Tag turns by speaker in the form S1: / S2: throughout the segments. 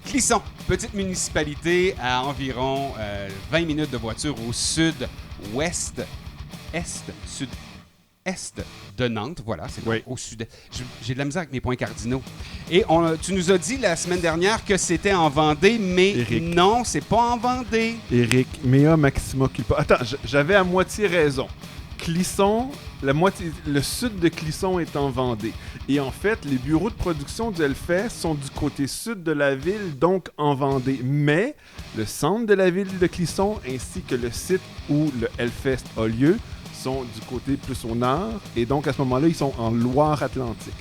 S1: Clisson, petite municipalité à environ 20 minutes de voiture au sud-ouest, sud-est de Nantes. Voilà, c'est au sud. J'ai de la misère avec mes points cardinaux. Et tu nous as dit la semaine dernière que c'était en Vendée, mais Éric. Non, c'est pas en Vendée.
S2: Éric, mea maxima culpa. Attends, j'avais à moitié raison. Clisson, le sud de Clisson est en Vendée. Et en fait, les bureaux de production du Hellfest sont du côté sud de la ville, donc en Vendée. Mais le centre de la ville de Clisson, ainsi que le site où le Hellfest a lieu, sont du côté plus au nord. Et donc, à ce moment-là, ils sont en Loire-Atlantique.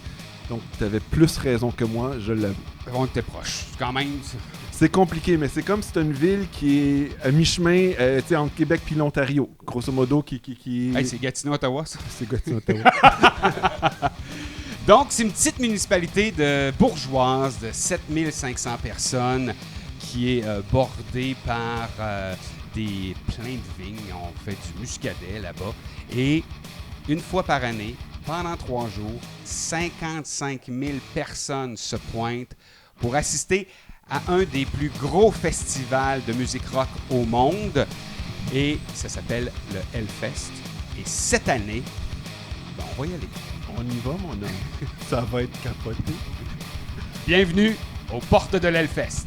S2: Donc, tu avais plus raison que moi, je l'avoue.
S1: On était proche. Quand même...
S2: C'est compliqué, mais c'est comme si c'est une ville qui est à mi-chemin entre Québec et l'Ontario. Grosso modo, qui...
S1: Hey, c'est Gatineau-Ottawa, ça?
S2: C'est Gatineau-Ottawa.
S1: Donc, c'est une petite municipalité de bourgeoise de 7500 personnes qui est bordée par des plein de vignes. On fait du muscadet là-bas. Et une fois par année, pendant 3 jours, 55 000 personnes se pointent pour assister à un des plus gros festivals de musique rock au monde. Et ça s'appelle le Hellfest. Et cette année, on va y aller.
S2: On y va, mon homme. Ça va être capoté.
S1: Bienvenue aux portes de l'Hellfest.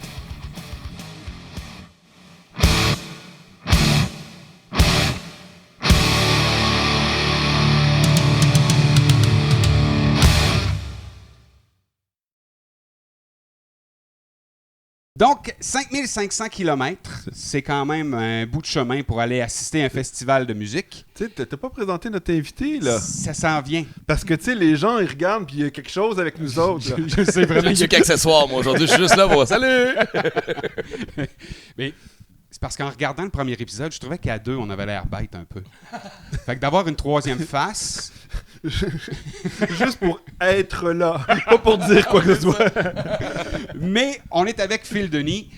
S1: Donc, 5500 km, c'est quand même un bout de chemin pour aller assister à un festival de musique.
S2: Tu sais, t'as pas présenté notre invité, là.
S1: Ça s'en vient.
S2: Parce que, tu sais, les gens, ils regardent, puis il y a quelque chose avec nous autres.
S3: Je sais vraiment. Je suis qu'accessoire, moi, aujourd'hui. Je suis juste là pour... Salut!
S1: Mais c'est parce qu'en regardant le premier épisode, je trouvais qu'à deux, on avait l'air bête un peu. Fait que d'avoir une troisième face...
S2: Juste pour être là, pas pour dire quoi que ce soit.
S1: Mais on est avec Phil Denis.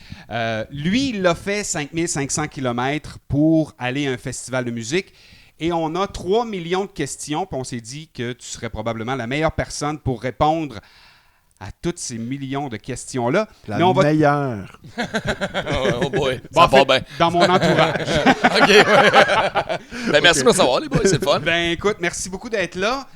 S1: Lui, il a fait 5500 km pour aller à un festival de musique. Et on a 3 millions de questions. Puis on s'est dit que tu serais probablement la meilleure personne pour répondre à toutes ces millions de questions-là.
S2: Meilleure.
S3: Oh boy,
S1: ça
S3: part bien.
S1: Dans mon entourage.
S3: OK, ouais. Merci de savoir, les boys, c'est le fun.
S1: Ben écoute, merci beaucoup d'être là.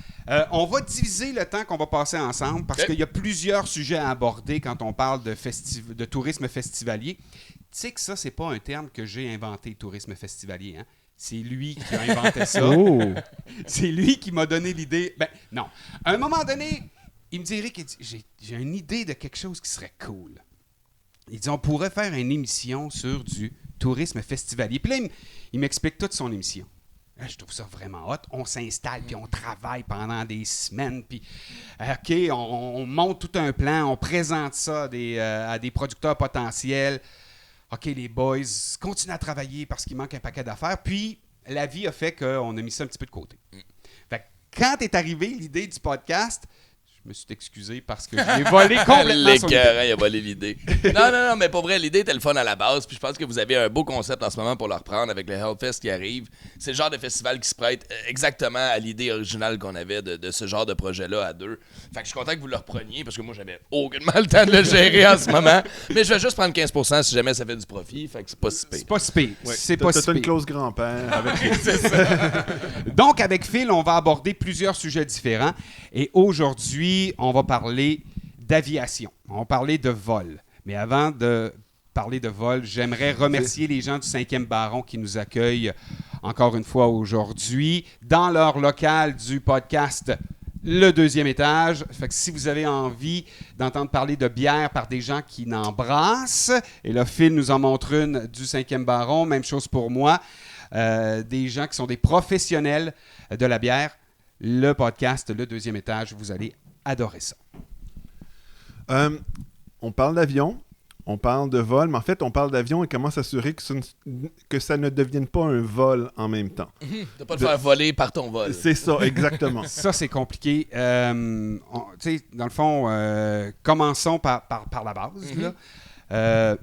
S1: On va diviser le temps qu'on va passer ensemble parce qu'il y a plusieurs sujets à aborder quand on parle de tourisme festivalier. Tu sais que ça, c'est pas un terme que j'ai inventé, tourisme festivalier, hein? C'est lui qui a inventé ça.
S2: Oh.
S1: C'est lui qui m'a donné l'idée. Ben non. À un moment donné... Il me dirait que j'ai une idée de quelque chose qui serait cool. Il dit, on pourrait faire une émission sur du tourisme festivalier. Puis là, il m'explique toute son émission. Là, je trouve ça vraiment hot. On s'installe, puis on travaille pendant des semaines. Puis, OK, on monte tout un plan, on présente ça à des producteurs potentiels. OK, les boys, continuent à travailler parce qu'il manque un paquet d'affaires. Puis, la vie a fait qu'on a mis ça un petit peu de côté. Fait que quand est arrivée l'idée du podcast... Je me suis excusé parce que j'ai volé complètement son idée.
S3: Il a volé l'idée. Non, mais pour vrai, l'idée était le fun à la base. Puis je pense que vous avez un beau concept en ce moment pour le reprendre avec le Hellfest qui arrive. C'est le genre de festival qui se prête exactement à l'idée originale qu'on avait de ce genre de projet-là à deux. Fait que je suis content que vous le repreniez parce que moi, j'avais aucunement le temps de le gérer en ce moment. Mais je vais juste prendre 15% si jamais ça fait du profit. Fait que c'est pas si pire.
S1: C'est pas si pire.
S2: Ouais,
S1: c'est pas si
S2: pire. T'as une clause grand-père. Avec...
S1: Donc, avec Phil, on va aborder plusieurs sujets différents. Et aujourd'hui, on va parler d'aviation. On va parler de vol. Mais avant de parler de vol, j'aimerais remercier les gens du 5e Baron qui nous accueillent encore une fois aujourd'hui dans leur local du podcast Le Deuxième Étage. Fait que si vous avez envie d'entendre parler de bière par des gens qui n'embrassent, et là, Phil nous en montre une du 5e Baron, même chose pour moi, des gens qui sont des professionnels de la bière, le podcast Le Deuxième Étage, vous allez adorer ça.
S2: On parle d'avion, on parle de vol, mais en fait, on parle d'avion et comment s'assurer que ça ne devienne pas un vol en même temps.
S3: De pas te faire voler par ton vol.
S2: C'est ça, exactement.
S1: Ça, c'est compliqué. Dans le fond, commençons par la base. Là.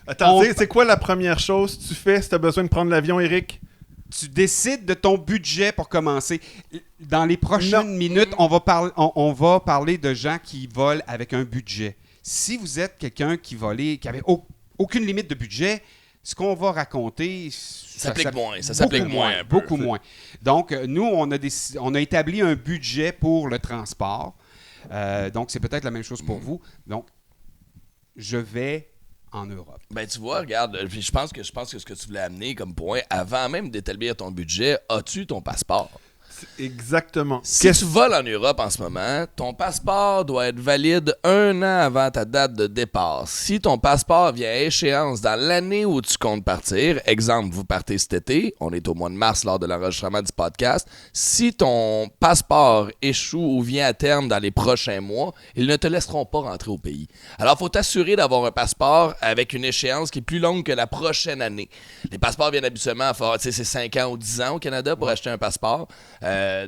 S2: Attends, c'est quoi la première chose que tu fais si tu as besoin de prendre l'avion, Éric?
S1: Tu décides de ton budget pour commencer. Dans les prochaines minutes, on va parler de gens qui volent avec un budget. Si vous êtes quelqu'un qui avait aucune limite de budget, ce qu'on va raconter...
S3: Ça s'applique moins. Ça s'applique moins un peu.
S1: Beaucoup moins. Donc, nous, on a établi un budget pour le transport. Donc, c'est peut-être la même chose pour vous. Donc, je vais en Europe.
S3: Ben, tu vois, regarde, je pense que ce que tu voulais amener comme point, avant même d'établir ton budget, as-tu ton passeport?
S2: Exactement.
S3: Si tu voles en Europe en ce moment, ton passeport doit être valide 1 an avant ta date de départ. Si ton passeport vient à échéance dans l'année où tu comptes partir, exemple, vous partez cet été, on est au mois de mars lors de l'enregistrement du podcast, si ton passeport échoue ou vient à terme dans les prochains mois, ils ne te laisseront pas rentrer au pays. Alors, il faut t'assurer d'avoir un passeport avec une échéance qui est plus longue que la prochaine année. Les passeports viennent habituellement à faire, c'est 5 ans ou 10 ans au Canada pour acheter un passeport.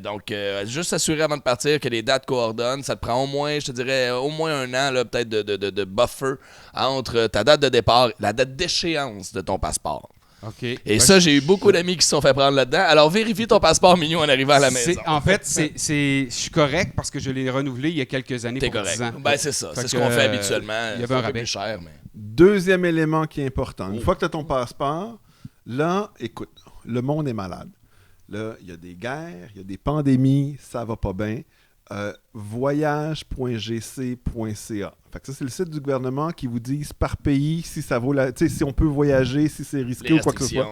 S3: Donc, juste s'assurer avant de partir que les dates coordonnent. Ça te prend au moins, je te dirais, au moins 1 an, là, peut-être de buffer entre ta date de départ et la date d'échéance de ton passeport.
S1: OK.
S3: Et ça, j'ai eu beaucoup d'amis qui se sont fait prendre là-dedans. Alors, vérifie ton passeport mignon en arrivant à la maison.
S1: En fait, je suis correct parce que je l'ai renouvelé il y a quelques années.
S3: T'es
S1: pour
S3: correct.
S1: 10 ans.
S3: Ben, c'est ça. C'est ce qu'on fait habituellement.
S1: Il y avait
S3: C'est
S1: un
S3: peu
S1: rabais.
S3: plus cher, mais...
S2: Deuxième élément qui est important. Une fois que tu as ton passeport, là, écoute, le monde est malade. Là, il y a des guerres, il y a des pandémies, ça va pas bien. Voyage.gc.ca. Fait que ça, c'est le site du gouvernement qui vous dit par pays si ça vaut la. Tu sais, si on peut voyager, si c'est risqué ou quoi que ce soit.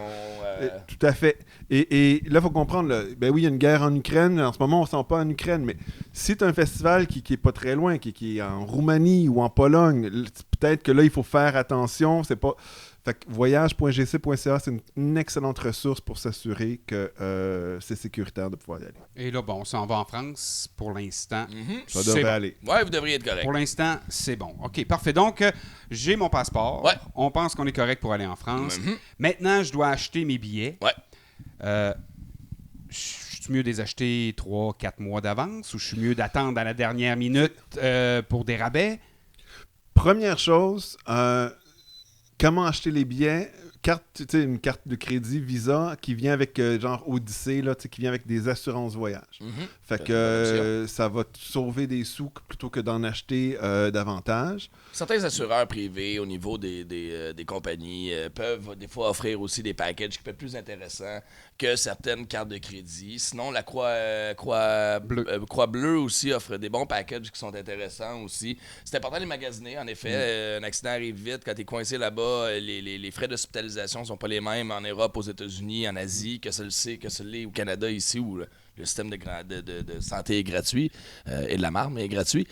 S2: Tout à fait. Et là, il faut comprendre, là, ben oui, il y a une guerre en Ukraine. En ce moment, on ne sent pas en Ukraine, mais si tu as un festival qui est pas très loin, qui est en Roumanie ou en Pologne, peut-être que là, il faut faire attention. C'est pas. Fait que voyage.gc.ca, c'est une excellente ressource pour s'assurer que c'est sécuritaire de pouvoir y aller.
S1: Et là, bon, on s'en va en France pour l'instant.
S2: Ça devrait aller.
S3: Ouais, vous devriez être correct.
S1: Pour l'instant, c'est bon. OK, parfait. Donc, j'ai mon passeport.
S3: Ouais.
S1: On pense qu'on est correct pour aller en France. Maintenant, je dois acheter mes billets.
S3: Ouais.
S1: Je suis mieux de les acheter 3-4 mois d'avance ou je suis mieux d'attendre à la dernière minute pour des rabais?
S2: Première chose, comment acheter les billets? Une carte de crédit Visa qui vient avec genre Odyssée, là, qui vient avec des assurances voyage. Fait que ça va te sauver des sous plutôt que d'en acheter davantage.
S3: Certains assureurs privés au niveau des compagnies peuvent des fois offrir aussi des packages qui peuvent être plus intéressants que certaines cartes de crédit. Sinon, la Croix Bleue aussi offre des bons packages qui sont intéressants aussi. C'est important de les magasiner, en effet. Un accident arrive vite. Quand tu es coincé là-bas, les frais d'hospitalisation ne sont pas les mêmes en Europe, aux États-Unis, en Asie, que celui au Canada, ici, où le système de santé est gratuit et de la marde, mais est gratuit.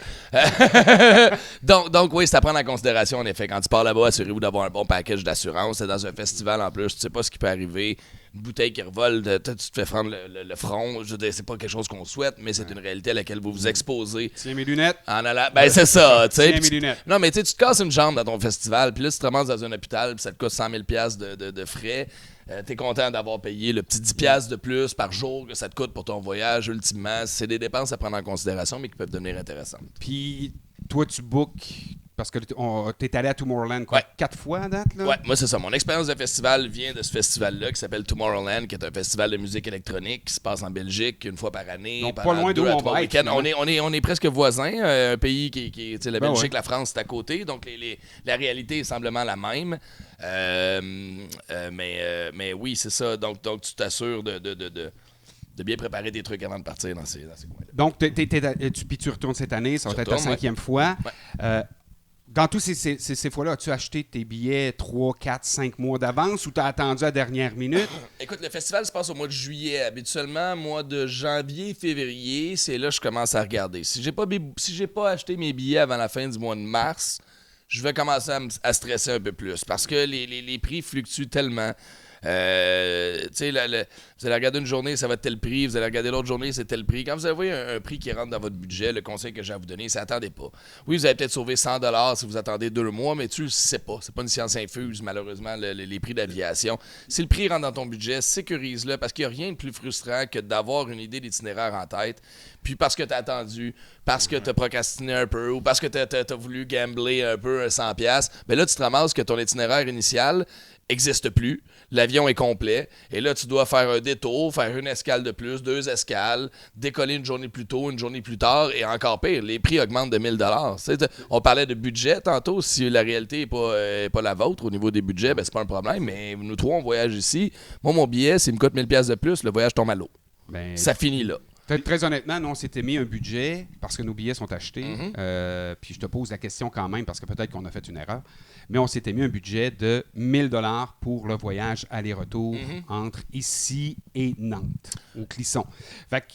S3: donc, oui, c'est à prendre en considération, en effet. Quand tu pars là-bas, assurez-vous d'avoir un bon package d'assurance. C'est dans un festival en plus, tu sais pas ce qui peut arriver. Une bouteille qui revole, tu te fais prendre le front. Je veux dire, c'est pas quelque chose qu'on souhaite, mais c'est une réalité à laquelle vous vous exposez.
S1: Tiens mes lunettes.
S3: En allant... Ben, c'est ça, tu sais.
S1: Tiens mes lunettes.
S3: Non, mais tu te casses une jambe dans ton festival, puis là, tu te ramasses dans un hôpital, puis ça te coûte 100 000 $ de frais. T'es content d'avoir payé le petit 10 $ de plus par jour que ça te coûte pour ton voyage, ultimement. C'est des dépenses à prendre en considération, mais qui peuvent devenir intéressantes.
S1: Puis, toi, tu bookes, parce que t'es allé à Tomorrowland, quoi, 4 fois à date, là?
S3: Ouais, moi, c'est ça. Mon expérience de festival vient de ce festival-là qui s'appelle Tomorrowland, qui est un festival de musique électronique qui se passe en Belgique une fois par année.
S1: Donc, pas loin d'où on va être.
S3: On est presses presque voisins. Un pays qui tu sais, la Belgique,
S1: ouais.
S3: la France, c'est à côté. Donc, la réalité est semblement la même. Mais oui, c'est ça. Donc tu t'assures de bien préparer tes trucs avant de partir dans ces coins-là.
S1: Donc, puis tu retournes cette année, ça va être ta 5e fois.
S3: Ouais.
S1: Dans tous ces fois-là, as-tu acheté tes billets 3, 4, 5 mois d'avance ou t'as attendu à la dernière minute?
S3: Écoute, le festival se passe au mois de juillet. Habituellement, mois de janvier, février, c'est là que je commence à regarder. Si j'ai pas acheté mes billets avant la fin du mois de mars, je vais commencer à stresser un peu plus parce que les prix fluctuent tellement. Tu sais, vous allez regarder une journée, ça va être tel prix. Vous allez regarder l'autre journée, c'est tel prix. Quand vous avez un prix qui rentre dans votre budget, le conseil que j'ai à vous donner, c'est attendez pas. Oui, vous allez peut-être sauver 100 $ si vous attendez 2 mois, mais tu le sais pas. C'est pas une science infuse, malheureusement, les prix d'aviation. Si le prix rentre dans ton budget, sécurise-le parce qu'il n'y a rien de plus frustrant que d'avoir une idée d'itinéraire en tête. Puis parce que tu as attendu, parce que tu as procrastiné un peu ou parce que tu as voulu gambler un peu 100$, bien là, tu te ramasses que ton itinéraire initial n'existe plus. L'avion est complet. Et là, tu dois faire un détour, faire une escale de plus, 2 escales, décoller une journée plus tôt, une journée plus tard. Et encore pire, les prix augmentent de 1 000 $. On parlait de budget tantôt. Si la réalité n'est pas la vôtre au niveau des budgets, ben, c'est pas un problème. Mais nous trois, on voyage ici. Moi, mon billet, s'il me coûte 1 000 $ de plus, le voyage tombe à l'eau.
S1: Ben,
S3: Ça finit là.
S1: Très honnêtement, nous, on s'était mis un budget parce que nos billets sont achetés. Puis je te pose la question quand même parce que peut-être qu'on a fait une erreur. Mais on s'était mis un budget de 1 000 $ pour le voyage aller-retour entre ici et Nantes, au Clisson. Fait que,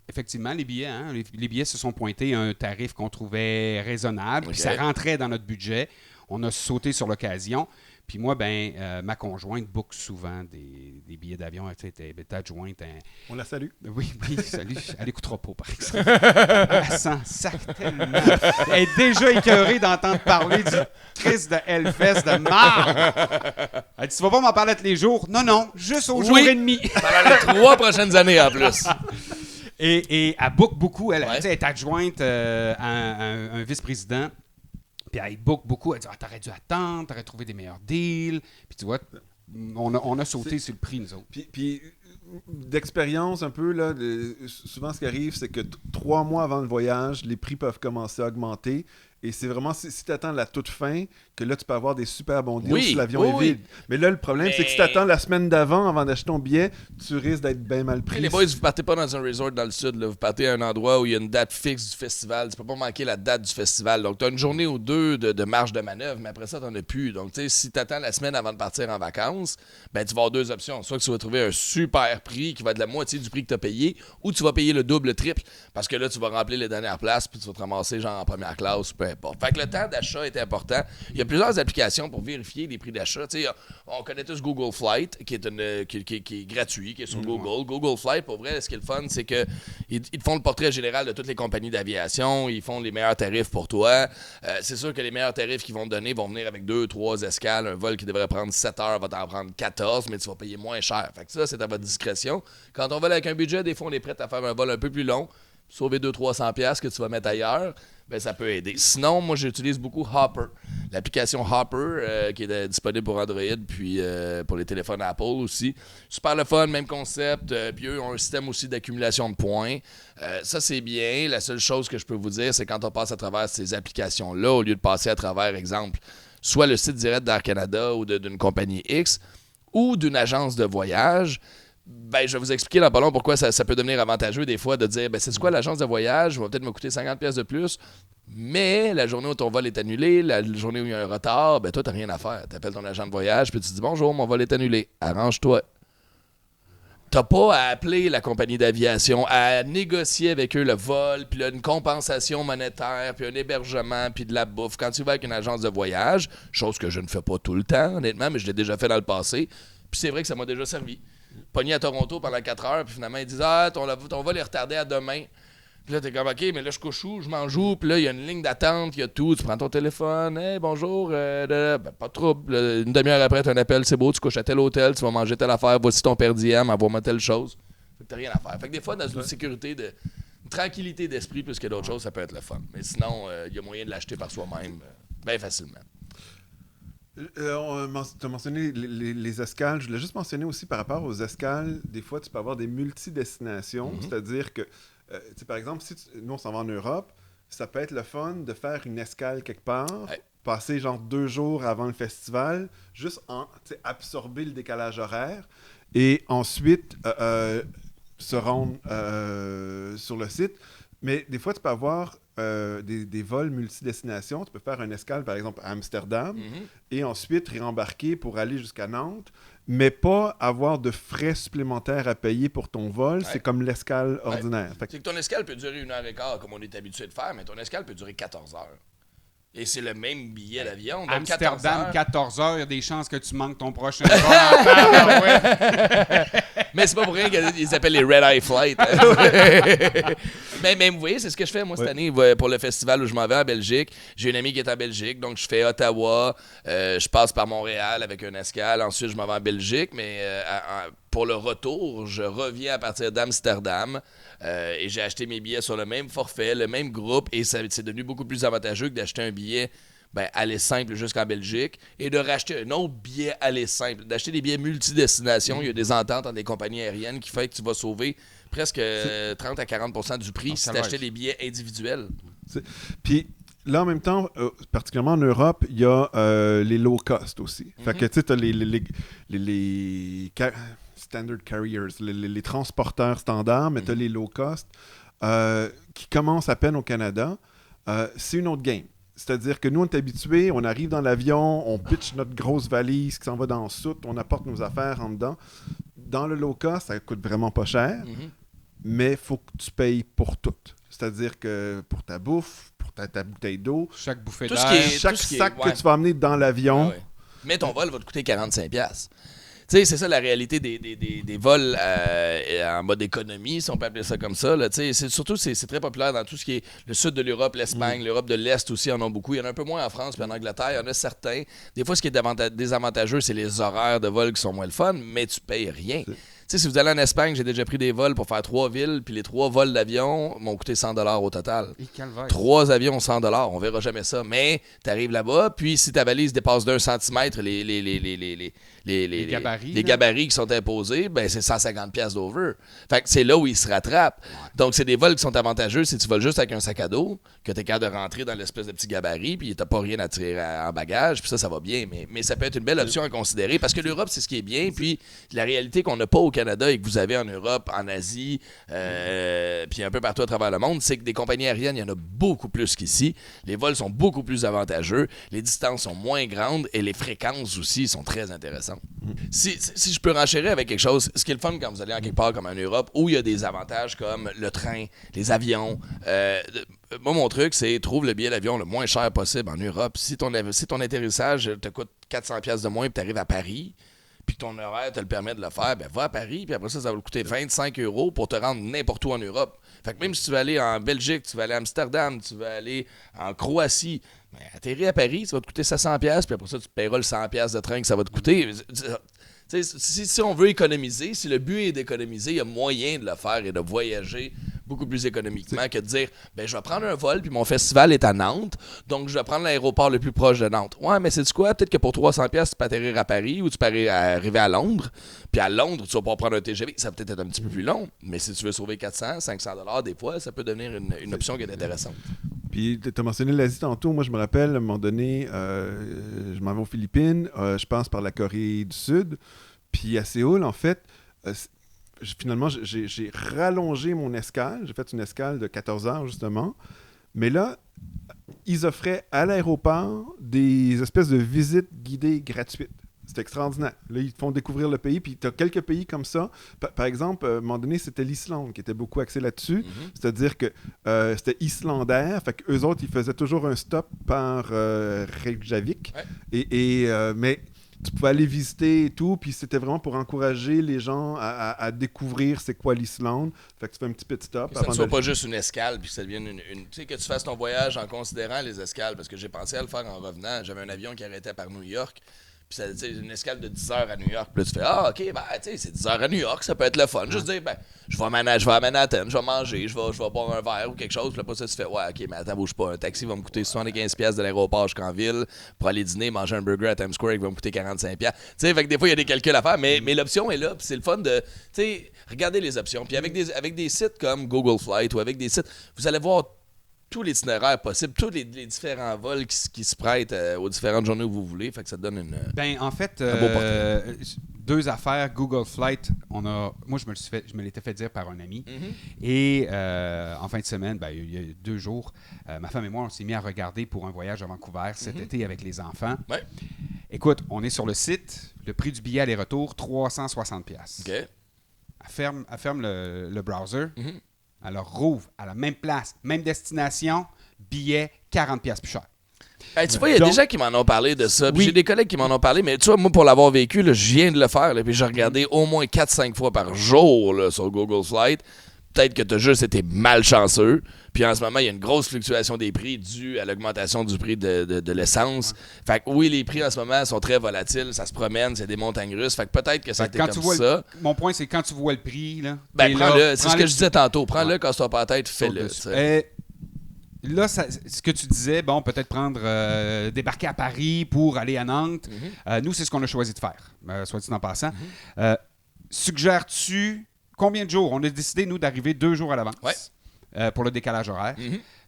S1: effectivement, les billets, les billets se sont pointés à un tarif qu'on trouvait raisonnable. Puis ça rentrait dans notre budget. On a sauté sur l'occasion. Puis moi, ma conjointe book souvent des billets d'avion. Elle est adjointe.
S2: On la salue.
S1: Oui, salut. Elle n'écoutera pas, par exemple. Elle s'en sac tellement. Elle est déjà écœurée d'entendre parler du Christ de Hellfest de marde. Elle dit, tu vas pas m'en parler tous les jours? Non, juste au jour et demi.
S3: Pendant les 3 prochaines années en plus.
S1: Et elle book beaucoup. Elle est adjointe à un vice-président. Puis elle book beaucoup. Elle dit, t'aurais dû attendre, t'aurais trouvé des meilleurs deals. Puis tu vois, on a sauté sur le prix, nous autres.
S2: Puis d'expérience un peu, là, souvent ce qui arrive, c'est que 3 mois avant le voyage, les prix peuvent commencer à augmenter. Et c'est vraiment, si tu attends la toute fin, que là, tu peux avoir des super bons deals si l'avion est vide. Mais là, le problème, c'est que si tu attends la semaine d'avant, avant d'acheter ton billet, tu risques d'être bien mal pris.
S3: Les boys, vous partez pas dans un resort dans le sud. Là. Vous partez à un endroit où il y a une date fixe du festival. Tu peux pas manquer la date du festival. Donc, tu as une journée ou deux de marge de manœuvre, mais après ça, tu n'en as plus. Donc, tu sais, si tu attends la semaine avant de partir en vacances, ben, tu vas avoir 2 options. Soit que tu vas trouver un super prix qui va être la moitié du prix que tu as payé, ou tu vas payer le double, le triple. Parce que là, tu vas remplir les dernières places, puis tu vas te ramasser genre en première classe, peu importe. Fait que le temps d'achat est important. Il y a plusieurs applications pour vérifier les prix d'achat. Tu sais, on connaît tous Google Flight, qui est gratuit, qui est sur Google. Google Flight, pour vrai, ce qui est le fun, c'est qu'ils te font le portrait général de toutes les compagnies d'aviation. Ils font les meilleurs tarifs pour toi. C'est sûr que les meilleurs tarifs qu'ils vont te donner vont venir avec 2-3 escales. Un vol qui devrait prendre 7 heures va t'en prendre 14, mais tu vas payer moins cher. Fait que ça, c'est à votre discrétion. Quand on vole avec un budget, des fois, on est prêt à faire un vol un peu plus long, sauver 200-300$ que tu vas mettre ailleurs. Ben, ça peut aider. Sinon, moi, j'utilise beaucoup Hopper. L'application Hopper, qui est disponible pour Android, puis pour les téléphones Apple aussi. Super le fun, même concept. Puis eux ont un système aussi d'accumulation de points. Ça, c'est bien. La seule chose que je peux vous dire, c'est quand on passe à travers ces applications-là, au lieu de passer à travers, exemple, soit le site direct d'Air Canada ou d'une compagnie X, ou d'une agence de voyage, ben, je vais vous expliquer dans pas long pourquoi ça peut devenir avantageux des fois de dire, ben, c'est quoi l'agence de voyage, va peut-être me coûter 50$ de plus, mais la journée où ton vol est annulé, la journée où il y a un retard, ben toi, t'as rien à faire. T'appelles ton agent de voyage, puis tu dis, bonjour, mon vol est annulé, arrange-toi. T'as pas à appeler la compagnie d'aviation, à négocier avec eux le vol, puis là, une compensation monétaire, puis un hébergement, puis de la bouffe. Quand tu vas avec une agence de voyage, chose que je ne fais pas tout le temps, honnêtement, mais je l'ai déjà fait dans le passé, puis c'est vrai que ça m'a déjà servi. Pogné à Toronto pendant 4 heures, puis finalement, ils disent « Ah, ton vol est retardé à demain. » Puis là, t'es comme « OK, mais là, je couche où? Je mange où? » Puis là, il y a une ligne d'attente, il y a tout. Tu prends ton téléphone. « Hey, bonjour. Ben, pas de trouble. Une demi-heure après, t'as un appel. C'est beau, tu couches à tel hôtel, tu vas manger telle affaire. Voici ton per diem, envoie-moi telle chose. » Fait que t'as rien à faire. Fait que des fois, dans une sécurité, une tranquillité d'esprit plus que d'autres choses, ça peut être le fun. Mais sinon, il y a moyen de l'acheter par soi-même bien facilement.
S2: Tu as mentionné les escales. Je voulais juste mentionner aussi par rapport aux escales, des fois, tu peux avoir des multidestinations. C'est-à-dire que, par exemple, si nous, on s'en va en Europe, ça peut être le fun de faire une escale quelque part, passer genre 2 jours avant le festival, juste absorber le décalage horaire et ensuite se rendre sur le site. Mais des fois, tu peux avoir des vols multidestinations. Tu peux faire une escale, par exemple, à Amsterdam et ensuite réembarquer pour aller jusqu'à Nantes, mais pas avoir de frais supplémentaires à payer pour ton vol. C'est comme l'escale ordinaire.
S3: C'est que ton escale peut durer 1h15, comme on est habitué de faire, mais ton escale peut durer 14 heures. Et c'est le même billet d'avion. Donc
S1: Amsterdam, 14 heures, il y a des chances que tu manques ton prochain vol.
S3: Mais c'est pas pour rien qu'ils appellent les Red Eye Flight. mais vous voyez, c'est ce que je fais moi cette année pour le festival où je m'en vais en Belgique. J'ai une amie qui est en Belgique, donc je fais Ottawa, je passe par Montréal avec une escale, ensuite je m'en vais en Belgique, mais pour le retour, je reviens à partir d'Amsterdam et j'ai acheté mes billets sur le même forfait, le même groupe, et c'est devenu beaucoup plus avantageux que d'acheter un billet aller simple jusqu'en Belgique et de racheter un autre billet aller simple, d'acheter des billets multidestinations. Il y a des ententes entre des compagnies aériennes qui fait que tu vas sauver presque 30 à 40% du prix si tu achetais des billets individuels.
S2: Puis là, en même temps, particulièrement en Europe, il y a les low cost aussi. Fait que tu sais, tu as les standard carriers, les transporteurs standards, mais tu as les low cost qui commencent à peine au Canada. C'est une autre game. C'est-à-dire que nous, on est habitués, on arrive dans l'avion, on pitch notre grosse valise qui s'en va dans le soute, on apporte nos affaires en dedans. Dans le low cost, ça coûte vraiment pas cher, mais il faut que tu payes pour tout. C'est-à-dire que pour ta bouffe, pour ta bouteille d'eau,
S1: chaque bouffée
S3: tout
S1: d'air,
S2: chaque sac que tu vas amener dans l'avion.
S3: Mais ton vol va te coûter 45$. Tu sais, c'est ça la réalité des vols en mode économie, si on peut appeler ça comme ça. Là. C'est très populaire dans tout ce qui est le sud de l'Europe, l'Espagne, l'Europe de l'Est aussi, en ont beaucoup. Il y en a un peu moins en France, puis en Angleterre, il y en a certains. Des fois, ce qui est désavantageux, c'est les horaires de vol qui sont moins le fun, mais tu payes rien. Tu sais, si vous allez en Espagne, j'ai déjà pris des vols pour faire 3 villes, puis les 3 vols d'avion m'ont coûté 100$ au total. 3 avions, 100$, on verra jamais ça. Mais tu arrives là-bas, puis si ta valise dépasse d'1 centimètre, les gabarits qui sont imposés, ben c'est 150$ d'over. Fait que c'est là où ils se rattrapent. Donc, c'est des vols qui sont avantageux si tu voles juste avec un sac à dos, que tu es capable de rentrer dans l'espèce de petit gabarit, puis tu n'as pas rien à tirer en bagage, puis ça va bien. Mais ça peut être une belle option à considérer, parce que l'Europe, c'est ce qui est bien, puis la réalité qu'on n'a pas au Canada et que vous avez en Europe, en Asie, puis un peu partout à travers le monde, c'est que des compagnies aériennes, il y en a beaucoup plus qu'ici. Les vols sont beaucoup plus avantageux, les distances sont moins grandes et les fréquences aussi sont très intéressantes. Si je peux renchérir avec quelque chose, ce qui est le fun quand vous allez en quelque part comme en Europe, où il y a des avantages comme le train, les avions. Moi, mon truc, c'est trouve le billet d'avion le moins cher possible en Europe. Si ton atterrissage te coûte 400$ de moins et tu arrives à Paris, puis ton horaire te le permet de le faire, ben va à Paris, puis après ça va te coûter 25€ pour te rendre n'importe où en Europe. Fait que même si tu vas aller en Belgique, tu vas aller à Amsterdam, tu vas aller en Croatie, ben atterrir à Paris, ça va te coûter 700$, puis après ça, tu paieras le 100$ de train que ça va te coûter. Si on veut économiser, si le but est d'économiser, il y a moyen de le faire et de voyager beaucoup plus économiquement que de dire ben je vais prendre un vol puis mon festival est à Nantes, donc je vais prendre l'aéroport le plus proche de Nantes. Ouais, mais c'est du quoi? Peut-être que pour 300$ tu peux atterrir à Paris ou tu peux arriver à Londres. Puis à Londres, tu vas pas prendre un TGV. Ça va peut-être être un petit peu plus long, mais si tu veux sauver 400, 500$ des fois, ça peut devenir une option qui est intéressante.
S2: Puis, tu as mentionné l'Asie tantôt. Moi, je me rappelle, à un moment donné, je m'en vais aux Philippines. Je passe par la Corée du Sud. Puis à Séoul, en fait, finalement, j'ai rallongé mon escale. J'ai fait une escale de 14 heures, justement. Mais là, ils offraient à l'aéroport des espèces de visites guidées gratuites. C'est extraordinaire. Là, ils te font découvrir le pays, puis tu as quelques pays comme ça. Par exemple, à un moment donné, c'était l'Islande qui était beaucoup axé là-dessus. C'est-à-dire que c'était islandaire, fait qu'eux autres, ils faisaient toujours un stop par Reykjavik. Ouais. Mais tu pouvais aller visiter et tout, puis c'était vraiment pour encourager les gens à découvrir c'est quoi l'Islande. Fait que tu fais un petit pit stop.
S3: Que ça ne soit pas juste une escale, puis que ça devienne une... Tu sais, que tu fasses ton voyage en considérant les escales, parce que j'ai pensé à le faire en revenant. J'avais un avion qui arrêtait par New York, puis ça, une escale de 10 heures à New York. Puis là, tu fais, ah, OK, ben, tu sais, c'est 10 heures à New York, ça peut être le fun. Juste dire, ben, je vais à Manhattan, je vais manger, je vais boire un verre ou quelque chose. Puis là, pas ça, tu fais, ouais, OK, mais attends, bouge pas. Un taxi va me coûter 75$ de l'aéroport jusqu'en ville. Pour aller dîner, manger un burger à Times Square, il va me coûter 45$. Tu sais, fait que des fois, il y a des calculs à faire, mais l'option est là. Puis c'est le fun de, tu sais, regarder les options. Puis avec des sites comme Google Flight ou avec des sites, vous allez voir tous les itinéraires possibles, tous les différents vols qui se prêtent aux différentes journées où vous voulez. Fait que ça te donne
S1: en fait,
S3: un beau portrait.
S1: 2 affaires. Google Flight, moi, je me l'étais fait dire par un ami. Et en fin de semaine, il y a 2 jours, ma femme et moi, on s'est mis à regarder pour un voyage à Vancouver cet été avec les enfants.
S3: Ouais.
S1: Écoute, on est sur le site. Le prix du billet aller-retour, 360$. OK. Elle ferme le browser. Alors, rouvre à la même place, même destination, billet 40$ plus cher.
S3: Hey, tu vois, il y a des gens qui m'en ont parlé de ça. Oui. J'ai des collègues qui m'en ont parlé, mais tu vois, moi, pour l'avoir vécu, là, je viens de le faire. Là, puis j'ai regardé au moins 4-5 fois par jour là, sur Google Flight. Peut-être que tu as juste été malchanceux. Puis en ce moment, il y a une grosse fluctuation des prix due à l'augmentation du prix de l'essence. Fait que oui, les prix en ce moment sont très volatiles. Ça se promène, c'est des montagnes russes. Fait que peut-être que ça a été comme ça.
S1: Mon point, c'est quand tu vois le prix, là,
S3: prends-le. C'est ce que je disais tantôt. Prends-le, casse-toi pas la tête, fais-le.
S1: là, ce que tu disais, bon, peut-être débarquer à Paris pour aller à Nantes. Nous, c'est ce qu'on a choisi de faire, soit dit en passant. Suggères-tu combien de jours? On a décidé, nous, d'arriver 2 jours à l'avance pour le décalage horaire.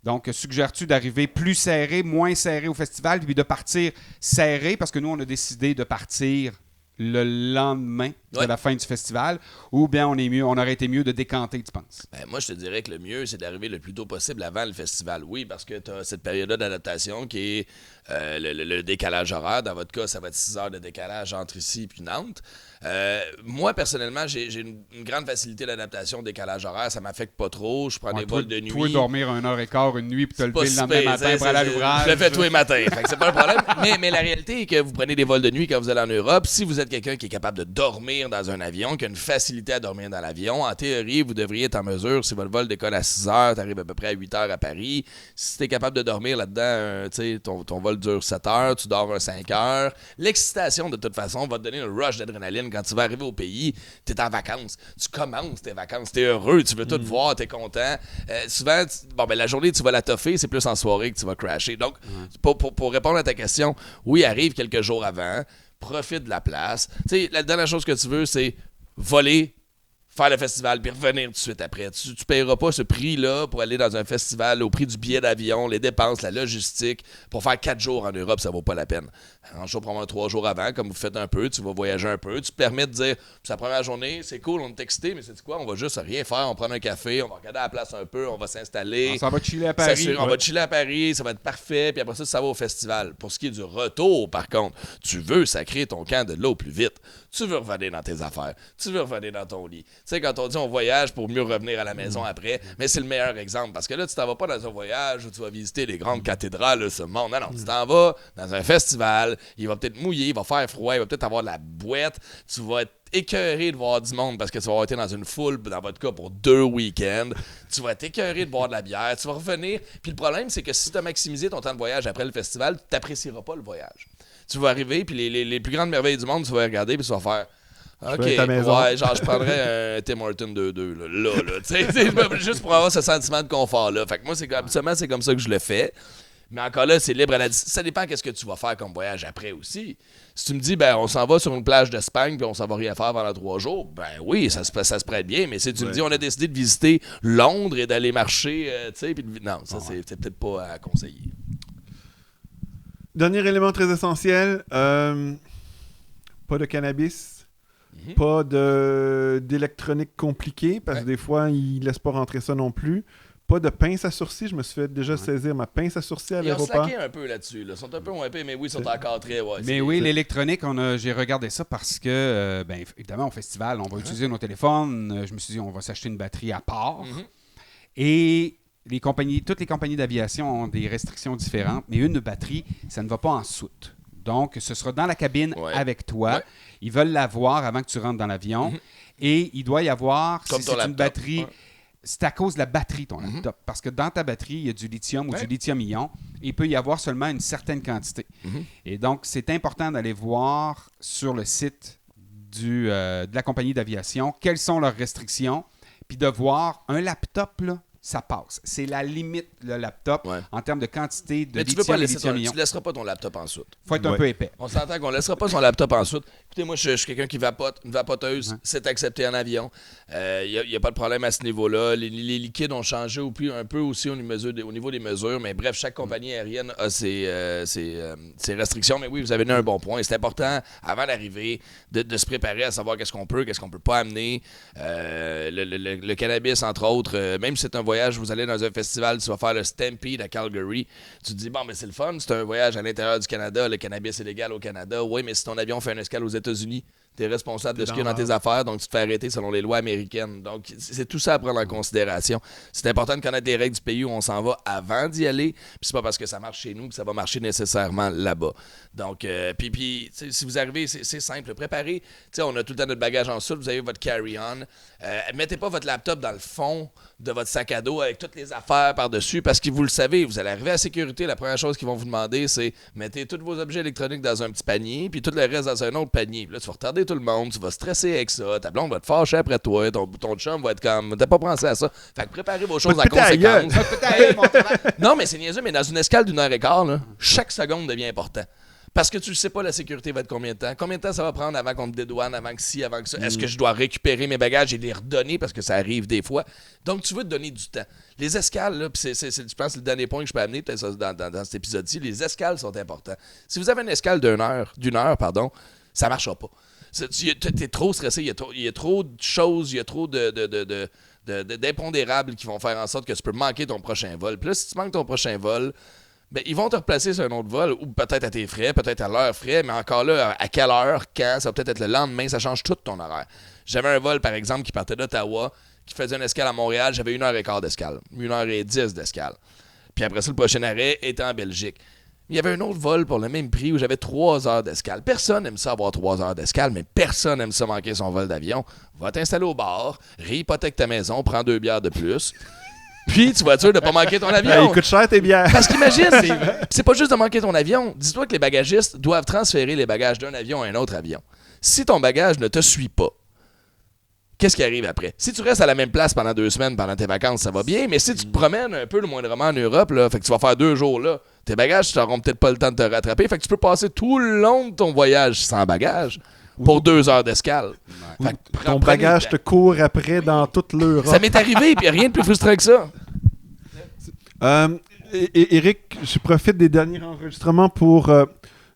S1: Donc, suggères-tu d'arriver plus serré, moins serré au festival, puis de partir serré, parce que nous, on a décidé de partir le lendemain de la fin du festival, ou bien on aurait été mieux de décanter, tu penses?
S3: Ben, moi, je te dirais que le mieux, c'est d'arriver le plus tôt possible avant le festival. Oui, parce que tu as cette période-là d'adaptation qui est le décalage horaire. Dans votre cas, ça va être 6 heures de décalage entre ici et Nantes. Moi, personnellement, j'ai une grande facilité d'adaptation au décalage horaire. Ça m'affecte pas trop. Je prends des vols de nuit.
S1: Toi, dormir 1h15 une nuit, puis te lever le lendemain matin pour aller à l'ouvrage.
S3: Je le fais tous les matins. Fait que c'est pas un problème. Mais la réalité est que vous prenez des vols de nuit quand vous allez en Europe. Si vous êtes quelqu'un qui est capable de dormir dans un avion, qui a une facilité à dormir dans l'avion, en théorie, vous devriez être en mesure, si votre vol décolle à 6 heures, tu arrives à peu près à 8 heures à Paris. Si tu es capable de dormir là-dedans, ton vol dure 7 heures, tu dors 5 heures. L'excitation, de toute façon, va te donner un rush d'adrénaline. Quand tu vas arriver au pays, tu es en vacances. Tu commences tes vacances. Tu es heureux, tu veux tout voir, tu es content. Souvent, la journée, tu vas la toffer, c'est plus en soirée que tu vas crasher. Donc, pour répondre à ta question, oui, arrive quelques jours avant. Profite de la place. Tu sais, la dernière chose que tu veux, c'est voler, faire le festival, puis revenir tout de suite après. Tu ne paieras pas ce prix-là pour aller dans un festival au prix du billet d'avion, les dépenses, la logistique. Pour faire 4 jours en Europe, ça ne vaut pas la peine. En jour, probablement 3 jours avant, comme vous faites un peu, tu vas voyager un peu. Tu te permets de dire, c'est la première journée, c'est cool, on est excité, mais c'est quoi? On va juste rien faire, on prend un café, on va regarder la place un peu, on va s'installer.
S1: On s'en va chiller à Paris.
S3: On va chiller à Paris, ça va être parfait, puis après ça va au festival. Pour ce qui est du retour, par contre, tu veux sacrer ton camp de l'eau plus vite. Tu veux revenir dans tes affaires. Tu veux revenir dans ton lit. Tu sais, quand on dit on voyage pour mieux revenir à la maison après, mais c'est le meilleur exemple. Parce que là, tu t'en vas pas dans un voyage où tu vas visiter les grandes cathédrales de ce monde. Non, tu t'en vas dans un festival. Il va peut-être mouiller, il va faire froid, il va peut-être avoir de la boîte. Tu vas être écœuré de voir du monde parce que tu vas avoir été dans une foule, dans votre cas, pour 2 week-ends. Tu vas être écœuré de boire de la bière. Tu vas revenir. Puis le problème, c'est que si tu as maximisé ton temps de voyage après le festival, tu n'apprécieras pas le voyage. Tu vas arriver, puis les plus grandes merveilles du monde, tu vas regarder, puis tu vas faire... OK, ouais, genre, je prendrais un Tim Hortons 2-2, là, tu sais, juste pour avoir ce sentiment de confort-là. Fait que moi, habituellement, c'est comme ça que je le fais. Mais encore là, c'est libre à la... Ça dépend qu'est-ce que tu vas faire comme voyage après aussi. Si tu me dis, on s'en va sur une plage d'Espagne puis on s'en va rien faire pendant 3 jours, oui, ça se prête bien. Mais si tu me dis, on a décidé de visiter Londres et d'aller marcher, tu sais, puis non, ça, c'est peut-être pas à conseiller.
S2: Dernier élément très essentiel, pas de cannabis, pas d'électronique compliquée, parce que des fois, ils ne laissent pas rentrer ça non plus. Pas de pince à sourcils, je me suis fait déjà saisir ma pince à sourcils à l'aéroport.
S3: Ils ont slacké un peu là-dessus, là. Ils sont un peu moins épais, mais oui, ils sont encore très... Ouais,
S1: mais oui, l'électronique, j'ai regardé ça parce que, évidemment, au festival, on va utiliser nos téléphones. Je me suis dit, on va s'acheter une batterie à part. Et... toutes les compagnies d'aviation ont des restrictions différentes, mais une batterie, ça ne va pas en soute. Donc, ce sera dans la cabine avec toi. Ouais. Ils veulent l'avoir avant que tu rentres dans l'avion. Et il doit y avoir,
S3: comme
S1: si c'est une batterie, c'est à cause de la batterie, ton laptop. Parce que dans ta batterie, il y a du lithium ou du lithium-ion. Et il peut y avoir seulement une certaine quantité. Et donc, c'est important d'aller voir sur le site de la compagnie d'aviation quelles sont leurs restrictions. Puis de voir un laptop, là, ça passe. C'est la limite, le laptop, en termes de quantité de lithium et lithium-ion.
S3: Tu ne laisseras pas ton laptop en soute.
S1: Il faut être un peu épais.
S3: On s'entend qu'on ne laissera pas son laptop en soute. Écoutez, moi, je suis quelqu'un qui vapote, une vapoteuse. C'est accepté en avion. Il n'y a pas de problème à ce niveau-là. Les liquides ont changé un peu aussi au niveau des mesures. Mais bref, chaque compagnie aérienne a ses restrictions. Mais oui, vous avez donné un bon point. C'est important, avant d'arriver, de se préparer à savoir qu'est-ce qu'on peut pas amener. Le cannabis, entre autres, même si c'est un voyage, vous allez dans un festival, tu vas faire le Stampede à Calgary. Tu te dis, bon, mais c'est le fun, c'est un voyage à l'intérieur du Canada, le cannabis est légal au Canada. Oui, mais si ton avion fait un escale aux États-Unis, tu es responsable de ce qu'il y a dans tes affaires, donc tu te fais arrêter selon les lois américaines. Donc, c'est tout ça à prendre en considération. C'est important de connaître les règles du pays où on s'en va avant d'y aller. Puis c'est pas parce que ça marche chez nous que ça va marcher nécessairement là-bas. Donc, puis si vous arrivez, c'est simple. Préparez. On a tout le temps notre bagage en soute. Vous avez votre carry-on. Mettez pas votre laptop dans le fond de votre sac à dos avec toutes les affaires par-dessus parce que vous le savez, vous allez arriver à la sécurité. La première chose qu'ils vont vous demander, c'est mettez tous vos objets électroniques dans un petit panier puis tout le reste dans un autre panier. Puis là, tu vas retarder emmerder tout le monde, tu vas stresser avec ça, ta blonde va te fâcher après toi, ton chum va être comme, t'as pas pensé à ça. Fait que préparez vos choses en conséquence. Non, mais c'est niaiseux, mais dans une escale d'1h15, là, chaque seconde devient important. Parce que tu ne sais pas la sécurité va être combien de temps. Combien de temps ça va prendre avant qu'on te dédouane, avant que ci, avant que ça. Est-ce que je dois récupérer mes bagages et les redonner parce que ça arrive des fois. Donc, tu veux te donner du temps. Les escales, là, puis je pense que le dernier point que je peux amener peut-être ça, dans cet épisode-ci, les escales sont importants. Si vous avez une escale d'une heure, ça ne marchera pas. T'es trop stressé, il y a trop de choses, il y a trop d'impondérables qui vont faire en sorte que tu peux manquer ton prochain vol. Puis là, si tu manques ton prochain vol, ben, ils vont te replacer sur un autre vol, ou peut-être à tes frais, peut-être à leurs frais, mais encore là, à quelle heure, quand, ça va peut-être être le lendemain, ça change tout ton horaire. J'avais un vol, par exemple, qui partait d'Ottawa, qui faisait une escale à Montréal, j'avais 1h15 d'escale, 1h10 d'escale. Puis après ça, le prochain arrêt était en Belgique. Il y avait un autre vol pour le même prix où j'avais 3 heures d'escale. Personne n'aime ça avoir 3 heures d'escale, mais personne n'aime ça manquer son vol d'avion. Va t'installer au bar, réhypothèque ta maison, prends 2 bières de plus. Puis, tu vas être sûr de ne pas manquer ton avion.
S2: Il coûte cher tes bières.
S3: Parce qu'imagine, c'est pas juste de manquer ton avion. Dis-toi que les bagagistes doivent transférer les bagages d'un avion à un autre avion. Si ton bagage ne te suit pas, qu'est-ce qui arrive après? Si tu restes à la même place pendant 2 semaines, pendant tes vacances, ça va bien. Mais si tu te promènes un peu le moindrement en Europe, là, fait que tu vas faire 2 jours là, tes bagages, tu n'auras peut-être pas le temps de te rattraper. Fait que tu peux passer tout le long de ton voyage sans bagage pour 2 heures d'escale.
S2: Fait que ton bagage te court après dans toute l'Europe.
S3: Ça m'est arrivé, puis rien de plus frustrant que ça.
S2: Eric, je profite des derniers enregistrements pour...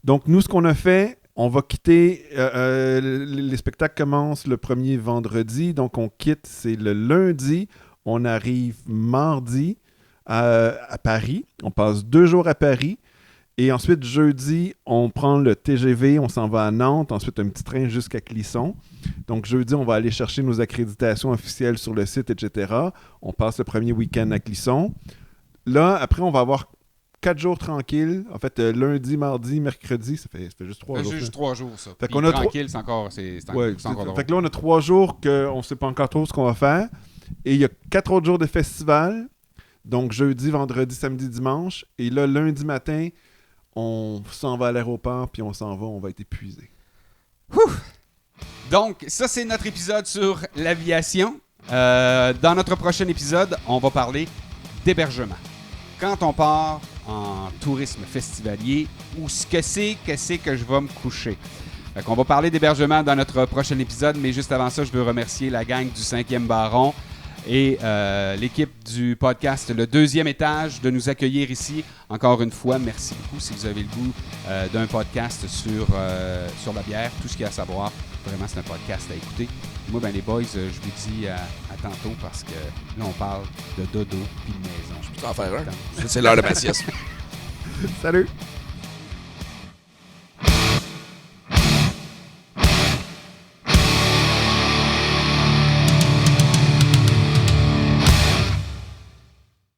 S2: donc, nous, ce qu'on a fait, on va quitter... les spectacles commencent le premier vendredi, donc on quitte, c'est le lundi. On arrive mardi à Paris. On passe 2 jours à Paris. Et ensuite, jeudi, on prend le TGV, on s'en va à Nantes, ensuite un petit train jusqu'à Clisson. Donc, jeudi, on va aller chercher nos accréditations officielles sur le site, etc. On passe le premier week-end à Clisson. Là, après, on va avoir 4 jours tranquilles. En fait, lundi, mardi, mercredi, ça fait juste 3 jours.
S1: C'est juste 3 jours, ça.
S2: Fait
S1: Puis
S2: qu'on a
S1: tranquille, c'est encore drôle.
S2: Fait que là, on a 3 jours qu'on ne sait pas encore trop ce qu'on va faire. Et il y a 4 autres jours de festival. Donc, jeudi, vendredi, samedi, dimanche. Et là, lundi matin... on s'en va à l'aéroport, puis on s'en va, on va être épuisé.
S1: Donc, ça, c'est notre épisode sur l'aviation. Dans notre prochain épisode, on va parler d'hébergement. Quand on part en tourisme festivalier, où que c'est que je vais me coucher? Fait qu'on va parler d'hébergement dans notre prochain épisode, mais juste avant ça, je veux remercier la gang du 5e Baron et l'équipe du podcast Le Deuxième Étage de nous accueillir ici. Encore une fois, merci beaucoup si vous avez le goût d'un podcast sur la bière, tout ce qu'il y a à savoir. Vraiment, c'est un podcast à écouter. Moi, les boys, je vous dis à tantôt parce que là, on parle de dodo puis de maison.
S3: Je peux t'en faire un. C'est l'heure de ma sieste.
S2: Salut!